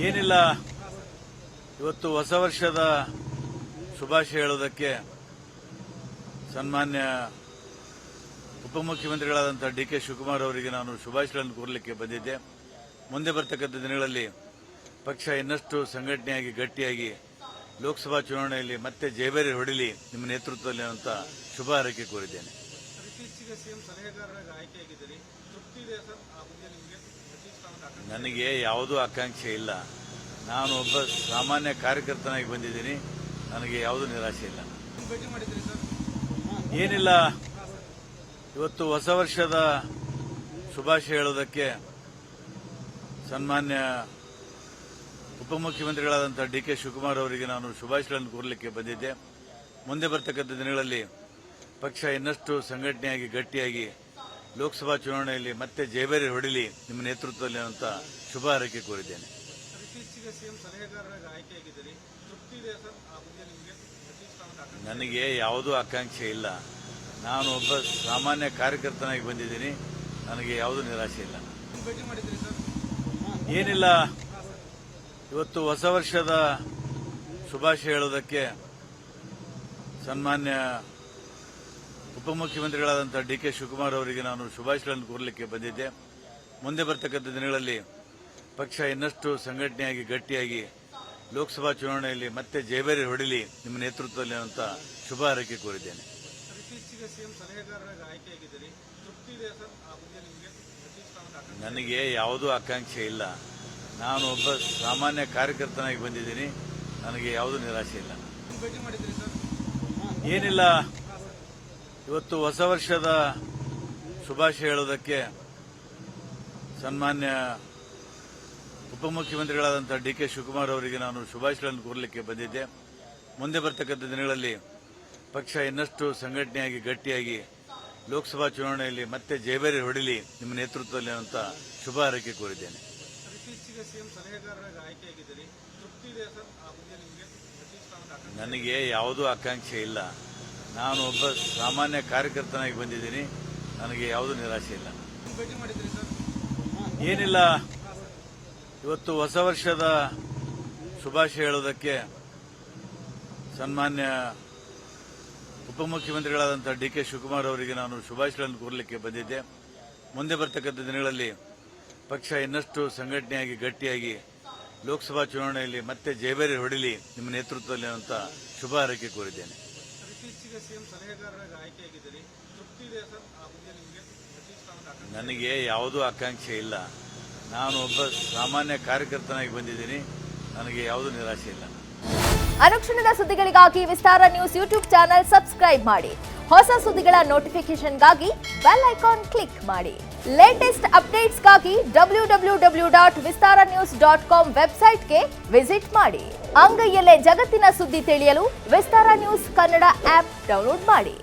ಏನಿಲ್ಲ, ಇವತ್ತು ಹೊಸ ವರ್ಷದ ಶುಭಾಶಯ ಹೇಳೋದಕ್ಕೆ ಸನ್ಮಾನ್ಯ ಉಪಮುಖ್ಯಮಂತ್ರಿಗಳಾದಂಥ ಡಿ.ಕೆ. ಶಿವಕುಮಾರ್ ಅವರಿಗೆ ನಾನು ಶುಭಾಶಯಗಳನ್ನು ಕೋರಲಿಕ್ಕೆ ಬಂದಿದ್ದೆ. ಮುಂದೆ ಬರ್ತಕ್ಕಂಥ ದಿನಗಳಲ್ಲಿ ಪಕ್ಷ ಇನ್ನಷ್ಟು ಸಂಘಟನೆಯಾಗಿ ಗಟ್ಟಿಯಾಗಿ ಲೋಕಸಭಾ ಚುನಾವಣೆಯಲ್ಲಿ ಮತ್ತೆ ಜಯಬೇರಿ ಹೊಡಿಲಿ ನಿಮ್ಮ ನೇತೃತ್ವದಲ್ಲಿ ಅಂತ ಶುಭ ಹಾರೈಕೆ ಕೋರಿದ್ದೇನೆ. ನನಗೆ ಯಾವುದೂ ಆಕಾಂಕ್ಷೆ ಇಲ್ಲ. ನಾನು ಒಬ್ಬ ಸಾಮಾನ್ಯ ಕಾರ್ಯಕರ್ತನಾಗಿ ಬಂದಿದ್ದೀನಿ. ನನಗೆ ಯಾವುದೂ ನಿರಾಶೆ ಇಲ್ಲ. ಏನಿಲ್ಲ, ಇವತ್ತು ಹೊಸ ವರ್ಷದ ಶುಭಾಶಯ ಹೇಳೋದಕ್ಕೆ ಸನ್ಮಾನ್ಯ ಉಪಮುಖ್ಯಮಂತ್ರಿಗಳಾದಂಥ ಡಿ.ಕೆ. ಶಿವಕುಮಾರ್ ಅವರಿಗೆ ನಾನು ಶುಭಾಶಯಗಳನ್ನು ಕೋರಲಿಕ್ಕೆ ಬಂದಿದ್ದೆ. ಮುಂದೆ ಬರ್ತಕ್ಕಂಥ ದಿನಗಳಲ್ಲಿ ಪಕ್ಷ ಇನ್ನಷ್ಟು ಸಂಘಟನೆಯಾಗಿ ಗಟ್ಟಿಯಾಗಿ ಲೋಕಸಭಾ ಚುನಾವಣೆಯಲ್ಲಿ ಮತ್ತೆ ಜಯಬೇರಿ ಹೊಡಿಲಿ ನಿಮ್ಮ ನೇತೃತ್ವದಲ್ಲಿ ಅಂತ ಶುಭ ಹಾರೈಕೆ ಕೋರಿದ್ದೇನೆ. ನನಗೆ ಯಾವುದೂ ಆಕಾಂಕ್ಷೆ ಇಲ್ಲ. ನಾನು ಒಬ್ಬ ಸಾಮಾನ್ಯ ಕಾರ್ಯಕರ್ತನಾಗಿ ಬಂದಿದ್ದೀನಿ. ನನಗೆ ಯಾವುದೂ ನಿರಾಶೆ ಇಲ್ಲ. ಏನಿಲ್ಲ, ಇವತ್ತು ಹೊಸ ವರ್ಷದ ಶುಭಾಶಯ ಹೇಳೋದಕ್ಕೆ ಸನ್ಮಾನ್ಯ ಉಪಮುಖ್ಯಮಂತ್ರಿಗಳಾದಂಥ ಡಿ.ಕೆ. ಶಿವಕುಮಾರ್ ಅವರಿಗೆ ನಾನು ಶುಭಾಶಯಗಳನ್ನು ಕೋರಲಿಕ್ಕೆ ಬಂದಿದ್ದೆ. ಮುಂದೆ ಬರ್ತಕ್ಕಂಥ ದಿನಗಳಲ್ಲಿ ಪಕ್ಷ ಇನ್ನಷ್ಟು ಸಂಘಟನೆಯಾಗಿ ಗಟ್ಟಿಯಾಗಿ ಲೋಕಸಭಾ ಚುನಾವಣೆಯಲ್ಲಿ ಮತ್ತೆ ಜಯಬೇರಿ ಹೊಡಿಲಿ ನಿಮ್ಮ ನೇತೃತ್ವದಲ್ಲಿ ಅಂತ ಶುಭ ಹಾರೈಕೆ ಕೋರಿದ್ದೇನೆ. ನನಗೆ ಯಾವುದೂ ಆಕಾಂಕ್ಷೆ ಇಲ್ಲ. ನಾನು ಒಬ್ಬ ಸಾಮಾನ್ಯ ಕಾರ್ಯಕರ್ತನಾಗಿ ಬಂದಿದ್ದೀನಿ. ನನಗೆ ಯಾವುದೂ ನಿರಾಶೆ ಇಲ್ಲ. ಏನಿಲ್ಲ, ಇವತ್ತು ಹೊಸ ವರ್ಷದ ಶುಭಾಶಯ ಹೇಳೋದಕ್ಕೆ ಸನ್ಮಾನ್ಯ ಉಪಮುಖ್ಯಮಂತ್ರಿಗಳಾದಂಥ ಡಿ.ಕೆ. ಶಿವಕುಮಾರ್ ಅವರಿಗೆ ನಾನು ಶುಭಾಶಯಗಳನ್ನು ಕೋರಲಿಕ್ಕೆ ಬಂದಿದ್ದೆ. ಮುಂದೆ ಬರ್ತಕ್ಕಂಥ ದಿನಗಳಲ್ಲಿ ಪಕ್ಷ ಇನ್ನಷ್ಟು ಸಂಘಟನೆಯಾಗಿ ಗಟ್ಟಿಯಾಗಿ ಲೋಕಸಭಾ ಚುನಾವಣೆಯಲ್ಲಿ ಮತ್ತೆ ಜಯಬೇರಿ ಹೊಡಿಲಿ ನಿಮ್ಮ ನೇತೃತ್ವದಲ್ಲಿ ಅಂತ ಶುಭ ಹಾರೈಕೆ ಕೋರಿದ್ದೇನೆ. ನನಗೆ ಯಾವುದೂ ಆಕಾಂಕ್ಷೆ ಇಲ್ಲ. ನಾನು ಒಬ್ಬ ಸಾಮಾನ್ಯ ಕಾರ್ಯಕರ್ತನಾಗಿ ಬಂದಿದ್ದೀನಿ. ನನಗೆ ಯಾವುದೂ ನಿರಾಶೆ ಇಲ್ಲ. ಏನಿಲ್ಲ, ಇವತ್ತು ಹೊಸ ವರ್ಷದ ಶುಭಾಶಯ ಹೇಳೋದಕ್ಕೆ ಸನ್ಮಾನ್ಯ ಉಪಮುಖ್ಯಮಂತ್ರಿಗಳಾದಂಥ ಡಿ.ಕೆ. ಶಿವಕುಮಾರ್ ಅವರಿಗೆ ನಾನು ಶುಭಾಶಯಗಳನ್ನು ಕೋರಲಿಕ್ಕೆ ಬಂದಿದ್ದೆ. ಮುಂದೆ ಬರ್ತಕ್ಕಂಥ ದಿನಗಳಲ್ಲಿ ಪಕ್ಷ ಇನ್ನಷ್ಟು ಸಂಘಟನೆಯಾಗಿ ಗಟ್ಟಿಯಾಗಿ ಲೋಕಸಭಾ ಚುನಾವಣೆಯಲ್ಲಿ ಮತ್ತೆ ಜಯಬೇರಿ ಹೊಡಿಲಿ ನಿಮ್ಮ ನೇತೃತ್ವದಲ್ಲಿ ಅಂತ ಶುಭ ಹಾರೈಕೆ ಕೋರಿದ್ದೇನೆ. ನನಗೆ ಯಾವುದೂ ಆಕಾಂಕ್ಷೆ ಇಲ್ಲ. ನಾನು ಒಬ್ಬ ಸಾಮಾನ್ಯ ಕಾರ್ಯಕರ್ತನಾಗಿ ಬಂದಿದ್ದೀನಿ. ನನಗೆ ಯಾವುದೂ ನಿರಾಶೆ ಇಲ್ಲ. ಅನುಕ್ಷಣದ ಸುದ್ದಿಗಳಿಗಾಗಿ ವಿಸ್ತಾರ ನ್ಯೂಸ್ ಯೂಟ್ಯೂಬ್ ಚಾನೆಲ್ ಸಬ್ಸ್ಕ್ರೈಬ್ ಮಾಡಿ. ಹೊಸ ಸುದ್ದಿಗಳ ನೋಟಿಫಿಕೇಶನ್ಗಾಗಿ ಬೆಲ್ ಐಕಾನ್ ಕ್ಲಿಕ್ ಮಾಡಿ. ಲೇಟೆಸ್ಟ್ ಅಪ್ಡೇಟ್ಸ್ಗಾಗಿ www.vistaranews.com ವೆಬ್ಸೈಟ್ಗೆ ವಿಸಿಟ್ ಮಾಡಿ. ಅಂಗೈಯಲ್ಲೇ ಜಗತ್ತಿನ ಸುದ್ದಿ ತಿಳಿಯಲು ವಿಸ್ತಾರ ನ್ಯೂಸ್ ಕನ್ನಡ ಆಪ್ ಡೌನ್ಲೋಡ್ ಮಾಡಿ.